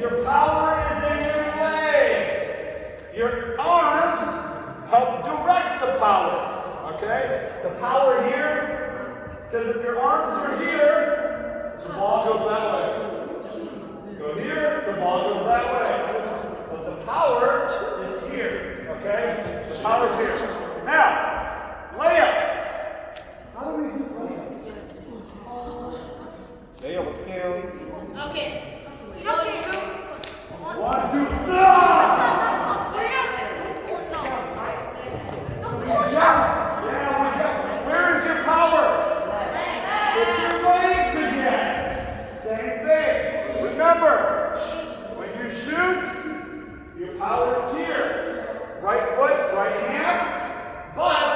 Your power is in your legs. Your arms help direct the power. Okay? The power here, because if your arms are here, the ball goes that way. Go here, the ball goes that way. But the power is here. Okay? The power's here. Now, layups. How do we do layups? 레이업 어떻게 해요? 이렇게. One, two, yeah! Where is your power? It's your legs again. Same thing. Remember, when you shoot, your power is here. Right foot, right hand. But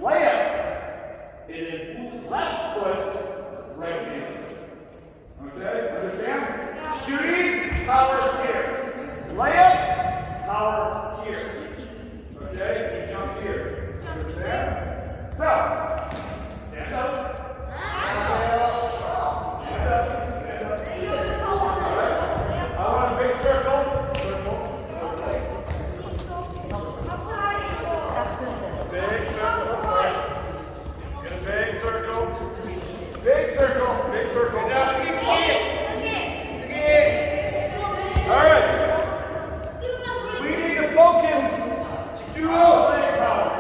layups, it is left foot, right hand. Okay, understand? Shooting, power here. Layups, power here. Okay, you jump here. Understand? So, stand up. Stand up. Stand up. All right. I want a big circle. Big circle. All right. Get a big circle. Big circle. Big circle. All right. We need to focus on leg power.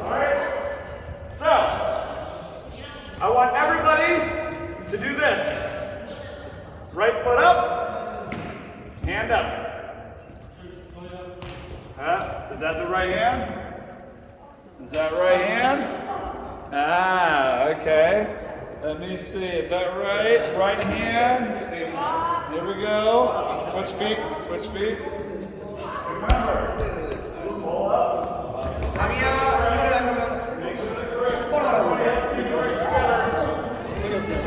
All right. So, I want everybody to do this. Right foot up, hand up. Is that the right hand? Is that right hand? Ah, okay. Let me see. Is that right? Right hand. Here we go. Switch feet. Switch feet. Remember, pull up.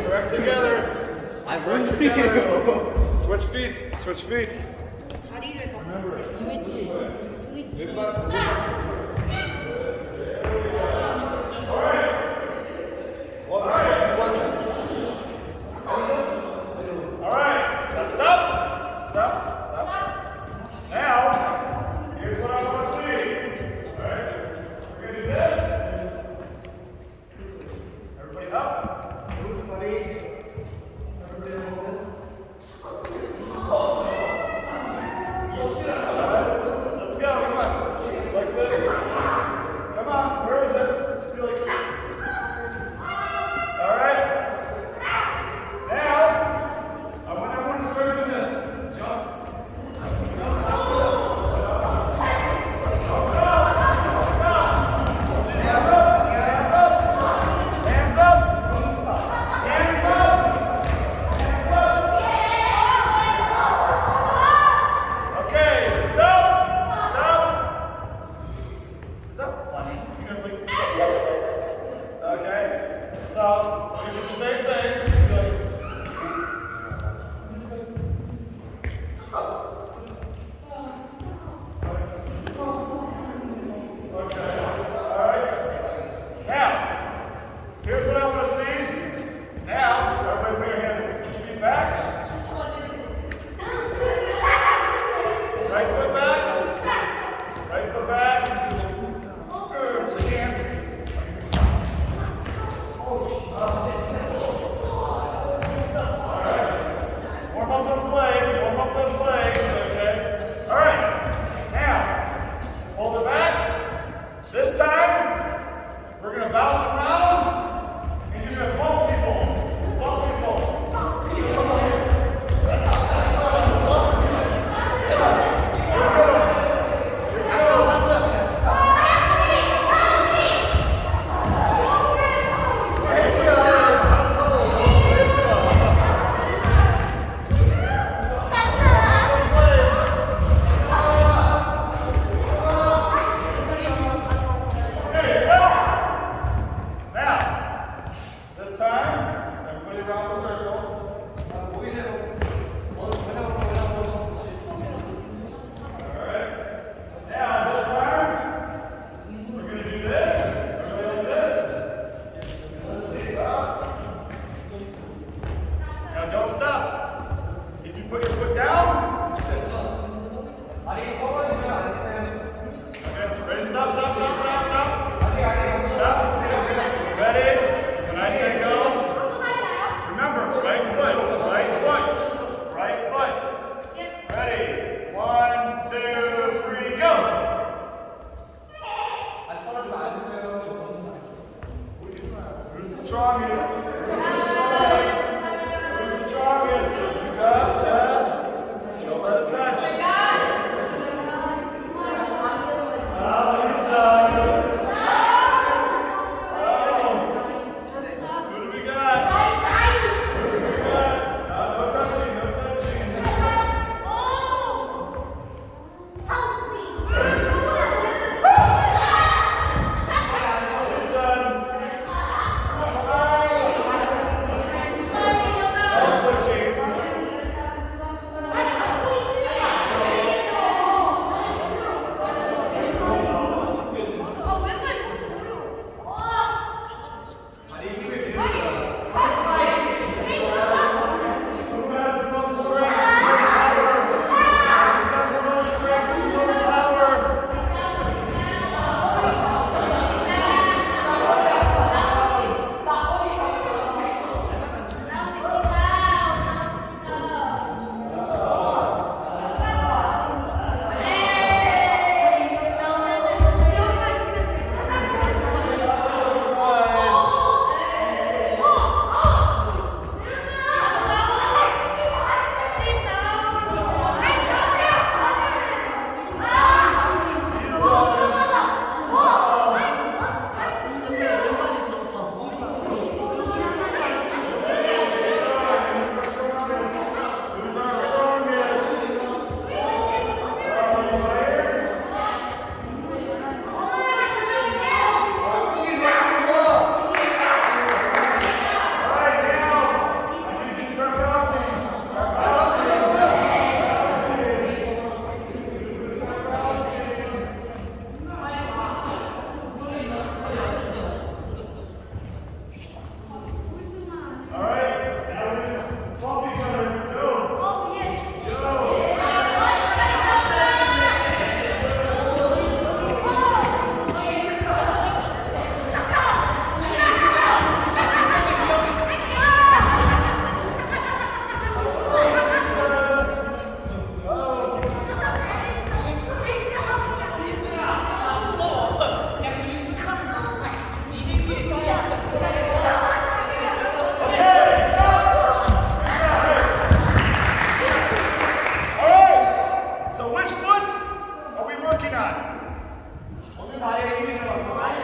Correct together. Correct together. Switch feet. Switch feet. Remember. All right. All right, now stop. Now, here's what I want to see. All right, we're going to do this. Everybody up. Everybody hold this. All right, let's go, come on. Like this. Come on, where is it? Just be like, all right. 다리 떨어지면 앉으세요. Okay, ready? Stop. Stop. Ready? When I say go, remember, right foot. Ready? 1, 2, 3, go! 안 떨어지면 앉으세요. Who's the strongest? Who's the strongest? You got that? Don't let it touch. Who do we got? No touching. 다리 힘을 빌려주세요. Who has the most strength? Who's got the most strength and the most power? Who's our strongest? Alright, now, I think you start bouncing. Alright, now we're gonna bump each other. Go! Go! Alright! So which foot are we working on? 어느 다리에 힘이 들어갔어?